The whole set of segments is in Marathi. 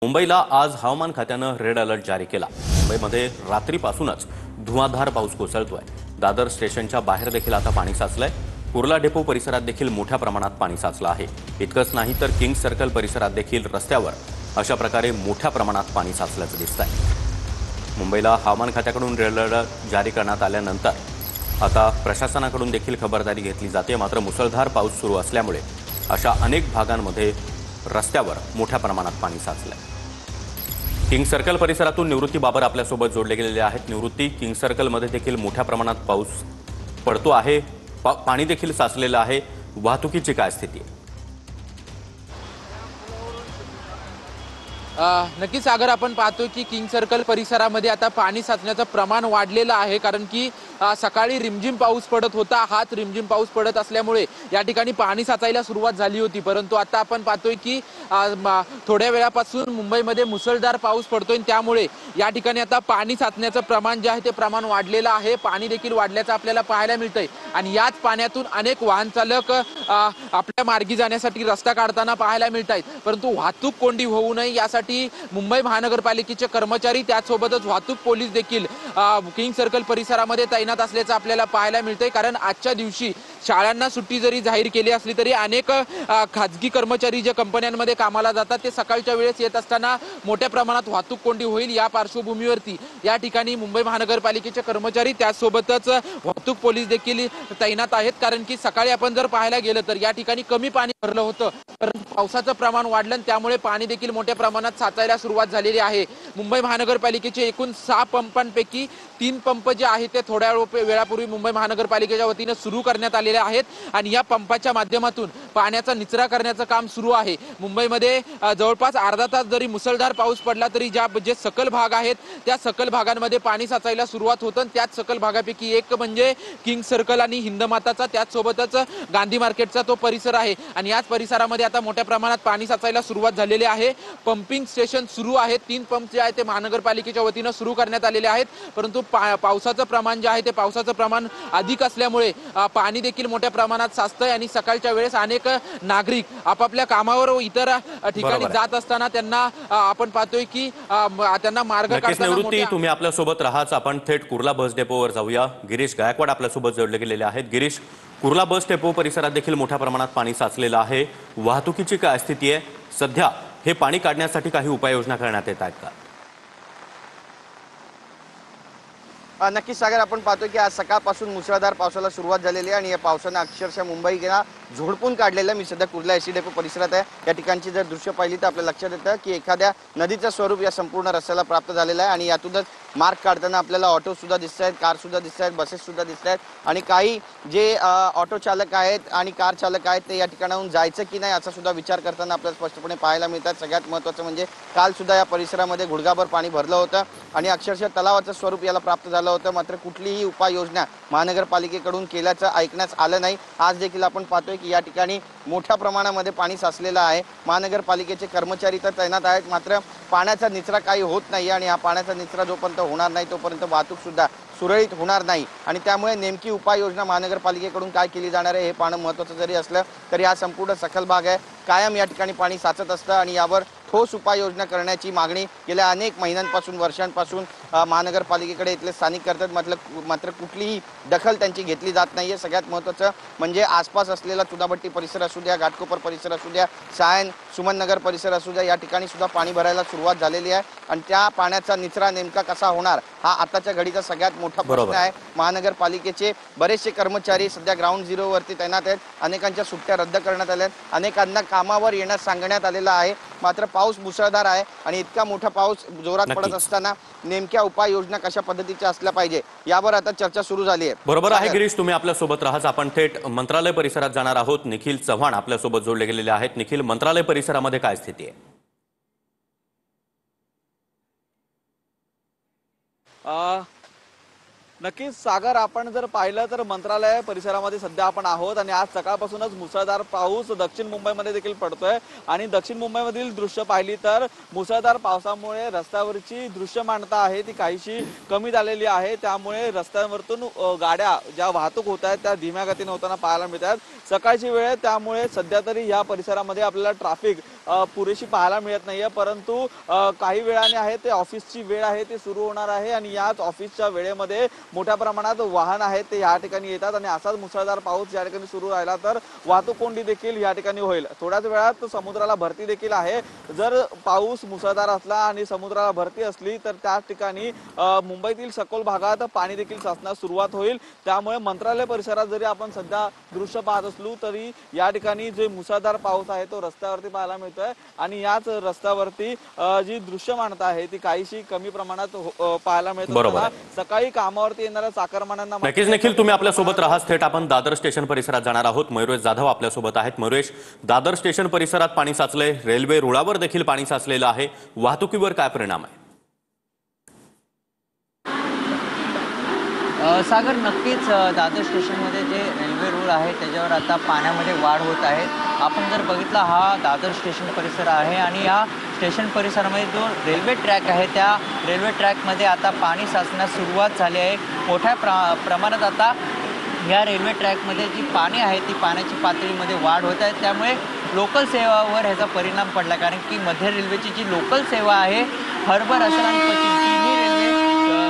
मुंबईला आज हवामान खात्यानं रेड अलर्ट जारी केला। मुंबईमध्ये रात्रीपासूनच धुवाधार पाऊस कोसळतोय। दादर स्टेशनच्या बाहेर देखील आता पाणी साचलंय। कुर्ला डेपो परिसरात देखील मोठ्या प्रमाणात पाणी साचलं आहे। इतकंच नाही तर किंग सर्कल परिसरात देखील रस्त्यावर अशा प्रकारे मोठ्या प्रमाणात पाणी साचल्याचं दिसतंय। मुंबईला हवामान खात्याकडून रेड अलर्ट जारी करण्यात आल्यानंतर आता प्रशासनाकडून देखील खबरदारी घेतली जाते। मात्र मुसळधार पाऊस सुरू असल्यामुळे अशा अनेक भागांमध्ये रस्त्यावर मोठ्या प्रमाणात पाणी साचलंय। किंग सर्कल परिसरातून निवृत्ती बाबर आपल्यासोबत जोडले गेलेले आहेत। निवृत्ती, किंग सर्कलमध्ये देखील मोठ्या प्रमाणात पाऊस पडतो आहे, पाणी देखील साचलेलं आहे, वाहतुकीची काय स्थिती आहे? नक्कीच सागर, आपण पाहतोय की किंग सर्कल परिसरामध्ये आता पाणी साचण्याचं प्रमाण वाढलेलं आहे। कारण की सकाळी रिमझिम पाऊस पडत होता। हाच रिमझिम पाऊस पडत असल्यामुळे या ठिकाणी पाणी साचायला सुरुवात झाली होती। परंतु आता आपण पाहतोय की थोड्या वेळापासून मुंबईमध्ये मुसळधार पाऊस पडतोय, त्यामुळे या ठिकाणी आता पाणी साचण्याचं प्रमाण जे आहे ते प्रमाण वाढलेलं आहे। पाणी देखील वाढल्याचं आपल्याला पाहायला मिळतंय आणि याच पाण्यातून अनेक वाहन चालक आपल्या मार्गी जाण्यासाठी रस्ता काढताना पाहायला मिळत आहेत। परंतु वाहतूक कोंडी होऊ नये यासाठी मुंबई महानगरपालिकेचे कर्मचारी त्याचसोबतच वाहतूक पोलीस देखील किंग सर्कल परिसरामध्ये तैनात असल्याचं आपल्याला पाहायला मिळतंय। कारण आजच्या दिवशी शाळांना सुट्टी जरी जाहीर केली असली तरी अनेक खाजगी कर्मचारी जे कंपन्यांमध्ये कामाला जातात ते सकाळच्या वेळेस येत असताना मोठ्या प्रमाणात वाहतूक कोंडी होईल या पार्श्वभूमीवरती या ठिकाणी मुंबई महानगरपालिकेचे कर्मचारी त्याचसोबतच वाहतूक पोलीस देखील तैनात आहेत। कारण की सकाळी आपण जर पाहायला गेलं तर या ठिकाणी कमी पाणी भरलं होतं, परंतु पावसाचं प्रमाण वाढलं आणि त्यामुळे पाणी देखील मोठ्या प्रमाणात साचायला सुरुवात झालेली आहे। मुंबई महानगरपालिकेचे एकूण 6 पंपांपैकी 3 पंप जे आहेत ते थोड्या वेळापूर्वी मुंबई महानगरपालिकेच्या वतीने सुरू करण्यात आलेले आहेत आणि या पंपाच्या माध्यमातून पाण्याचा निचरा करण्याचं काम सुरू आहे। मुंबईमध्ये जवळपास अर्धा तास जरी मुसळधार पाऊस पडला तरी जे सकल भाग आहेत त्या सकल भागांमध्ये पाणी साचायला सुरुवात होतं। त्याच सकल भागापैकी एक म्हणजे किंग सर्कल आणि हिंदमाताचा, त्याचसोबतच गांधी मार्केटचा तो परिसर आहे आणि याच परिसरामध्ये आता मोठ्या प्रमाणात पाणी साचायला सुरुवात झालेली आहे। पंपिंग स्टेशन सुरू आहे। 3 पंप जे आहेत ते महानगरपालिकेच्या वतीने सुरू करण्यात आलेले आहेत, परंतु पावसाचं प्रमाण जे आहे ते पावसाचं प्रमाण अधिक असल्यामुळे पाणी देखील मोठ्या प्रमाणात साचतंय आणि सकाळच्या वेळेस अनेक नागरिक आपापल्या कामावर व इतर ठिकाणी जात असताना त्यांना आपण पाहतोय की त्यांना मार्ग काढताना निवृत्ती, तुम्ही आपल्या सोबत राहाच। आपण थेट कुर्ला बस डेपोवर जाऊया। गिरीश गायकवाड आपल्या सोबत जोडले गेलेले आहेत। गिरीश, कुर्ला बस डेपो परिसरात देखील मोठ्या प्रमाणात पाणी साचलेलं आहे, वाहतुकीची काय स्थिती आहे? सध्या हे पाणी काढण्यासाठी काही उपाययोजना करण्यात येत आहेत का? नक्कीच सागर, आपण पाहतोय की आज सकाळपासून मुसळधार पावसाला सुरुवात झालेली आहे आणि या पावसाने अक्षरशः मुंबईला झोडपून काढलेलं। मी सध्या कुर्ला एसी डेपो परिसरात आहे। या ठिकाणची जर दृश्य पाहिली तर आपल्या लक्षात येतं की एखाद्या नदीचं स्वरूप या संपूर्ण रस्त्याला प्राप्त झालेलं आहे आणि यातूनच मार्ग काढताना आपल्याला ऑटो सुद्धा दिसत आहेत, कार सुद्धा दिसत आहेत, बसेस सुद्धा दिसत आहेत आणि काही जे ऑटो चालक आहेत आणि कार चालक आहेत ते या ठिकाणाहून जायचं की नाही याचा सुद्धा विचार करताना आपल्याला स्पष्टपणे पाहायला मिळतात। सगळ्यात महत्त्वाचं म्हणजे काल सुद्धा या परिसरामध्ये गुडघाभर पाणी भरलं होतं आणि अक्षरशः तलावाचं स्वरूप याला प्राप्त झालं होतं। मात्र कुठलीही उपाययोजना महानगरपालिकेकडून केल्याचं ऐकण्यास आलं नाही। आज देखील आपण पाहतोय की या ठिकाणी मोठ्या प्रमाणामध्ये पाणी साचलेलं आहे। महानगरपालिकेचे कर्मचारी तर तैनात आहेत, मात्र पाण्याचा निचरा काही होत नाही आणि हा पाण्याचा निचरा जोपर्यंत होणार नाही तोपर्यंत वाहतूक सुद्धा सुरळीत होणार नाही आणि त्यामुळे नेमकी उपाययोजना महानगरपालिकेकडून काय केली जाणार आहे हे पाहणं महत्त्वाचं जरी असलं तरी हा संपूर्ण सखल भाग आहे, कायम या ठिकाणी पाणी साचत असतं आणि यावर ठोस उपाययोजना करण्याची मागणी गेल्या अनेक महिन्यांपासून वर्षांपासून महानगरपालिकेकडे इथले स्थानिक करतात। मात्र कुठलीही दखल त्यांची घेतली जात नाहीये। सगळ्यात महत्त्वाचं म्हणजे आसपास असलेला चुनाभट्टी परिसर असू द्या, घाटकोपर परिसर असू द्या, सायन सुमननगर परिसर असू द्या, या ठिकाणी सुद्धा पाणी भरायला सुरुवात झालेली आहे आणि त्या पाण्याचा निचरा नेमका कसा होणार हा आताच्या घडीचा सगळ्यात मोठा प्रश्न आहे। महानगरपालिकेचे बरेचसे कर्मचारी सध्या ग्राउंड झिरोवरती तैनात आहेत, अनेकांच्या सुट्ट्या रद्द करण्यात आल्या आहेत, अनेकांना कामावर येण्यास सांगण्यात आलेलं आहे। मात्र पाऊस मुसळधार आहे आणि इतका मोठा पाऊस जोरात पडत असताना नेमक्या उपाययोजना कशा पद्धतीच्या असल्या पाहिजे यावर आता चर्चा सुरू झाली आहे। बरोबर आहे गिरीश, तुम्ही आपल्या सोबत राहाच। आपण थेट मंत्रालय परिसरात जाणार आहोत। निखिल चव्हाण आपल्या सोबत जोडले गेलेले आहेत। निखिल, मंत्रालय परिसरामध्ये काय स्थिती आहे? नक्कीच सागर, आपण जर पाहिलं तर मंत्रालय परिसरामध्ये सध्या आपण आहोत आणि आज सकाळपासूनच मुसळधार पाऊस दक्षिण मुंबईमध्ये देखील पडतोय आणि दक्षिण मुंबईमधील दृश्य पाहिली तर मुसळधार पावसामुळे रस्त्यावरची दृश्यमानता आहे ती काहीशी कमी झालेली आहे। त्यामुळे रस्त्यांवरतून गाड्या ज्या वाहतूक होत आहेत त्या धीम्या गतीने होताना पाहायला मिळतात। सकाळची वेळ त्यामुळे सध्या तरी या परिसरामध्ये आपल्याला ट्रॅफिक पुरेशी पाहायला मिळत नाहीये, परंतु काही वेळाने आहे ते ऑफिसची वेळ आहे ते सुरू होणार आहे आणि याच ऑफिसच्या वेळेमध्ये मोठ्या प्रमाणात वाहन आहेत ते या ठिकाणी येतात आणि असाच मुसळधार पाऊस या ठिकाणी सुरू राहिला तर वाहतूक कोंडी देखील या ठिकाणी होईल। थोड्याच वेळात समुद्राला भरती देखील आहे। जर पाऊस मुसळधार असला आणि समुद्राला भरती असली तर त्या ठिकाणी मुंबईतील सखोल भागात पाणी देखील साचण्यास सुरुवात होईल। त्यामुळे मंत्रालय परिसरात जरी आपण सध्या दृश्य पाहत असलो तरी या ठिकाणी जे मुसळधार पाऊस आहे तो रस्त्यावरती पाहायला मिळतोय आणि याच रस्त्यावरती जी दृश्यमानता आहे ती काहीशी कमी प्रमाणात पाहायला मिळते। सकाळी कामावरती येणाऱ्या चाकरमान्यांना नक्कीच निखिल, तुम्ही आपल्या सोबत राहा। थेट आपण दादर स्टेशन परिसरात जाणार आहोत। मयुरेश जाधव आपल्या सोबत आहेत। मयुरेश, दादर स्टेशन परिसरात पाणी साचलंय, रेल्वे रुळावर देखील पाणी साचलेलं आहे, वाहतुकीवर काय परिणाम आहे? सागर, नक्कीच दादर स्टेशनमध्ये जे रेल्वे रूळ आहे त्याच्यावर आता पाण्यामध्ये वाढ होत आहे। आपण जर बघितला हा दादर स्टेशन परिसर आहे आणि या स्टेशन परिसरामध्ये जो रेल्वे ट्रॅक आहे त्या रेल्वे ट्रॅकमध्ये आता पाणी साचण्यास सुरुवात झाली आहे। मोठ्या प्रमाणात आता या रेल्वे ट्रॅकमध्ये जी पाणी आहे ती पाण्याची पातळीमध्ये वाढ होत आहे, त्यामुळे लोकल सेवावर ह्याचा परिणाम पडला। कारण की मध्य रेल्वेची जी लोकल सेवा आहे हर्बर असेल आणि पश्चिम तिन्ही रेल्वे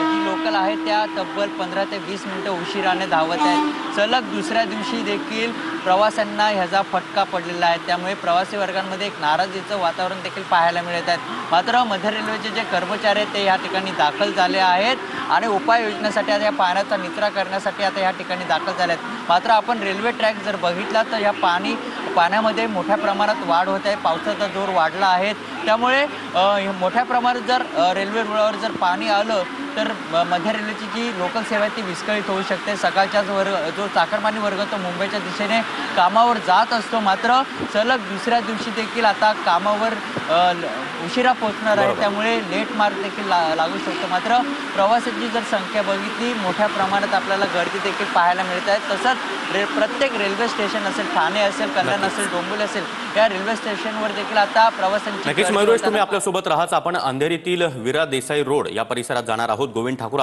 जी लोकल आहे त्या तब्बल 15 ते 20 मिनिटं उशिराने धावत आहेत। सलग दुसऱ्या दिवशी देखील प्रवाशांना ह्याचा फटका पडलेला आहे, त्यामुळे प्रवासी वर्गांमध्ये एक नाराजीचं वातावरण देखील पाहायला मिळत आहे। मात्र मध्य रेल्वेचे जे कर्मचारी आहेत ते या ठिकाणी दाखल झाले आहेत आणि उपाययोजनेसाठी आता या पाण्याचा निचरा करण्यासाठी आता या ठिकाणी दाखल झाले आहेत। मात्र आपण रेल्वे ट्रॅक जर बघितला तर या पाण्यामध्ये मोठ्या प्रमाणात वाढ होत आहे, पावसाचा जोर वाढला आहे, त्यामुळे मोठ्या प्रमाणात जर रेल्वे रुळावर जर पाणी आलं तर मध्य रेल्वेची जी लोकल सेवा आहे ती विस्कळीत होऊ शकते। सकाळच्याच जो चाकरमानी वर्ग तो मुंबईच्या दिशेने कामावर जात असतो, मात्र सलग दुसऱ्या दिवशी देखील आता कामावर उशिरा पोहोचणार आहे, त्यामुळे लेट मार्क देखील लागू शकतो। मात्र प्रवाशांची जर संख्या बघितली मोठ्या प्रमाणात आपल्याला गर्दी देखील पाहायला मिळत आहे। तसंच प्रत्येक रेल्वे स्टेशन असेल, ठाणे असेल, कल्याण असेल, डोंबिवली असेल, या रेल्वे स्टेशनवर देखील आता प्रवाशांची नक्कीच मयुरेश, तुम्ही आपल्या सोबत राहाच। आपण अंधेरीतील वीरा देसाई रोड या परिसरात जाणार आहोत। गोविंद ठाकूर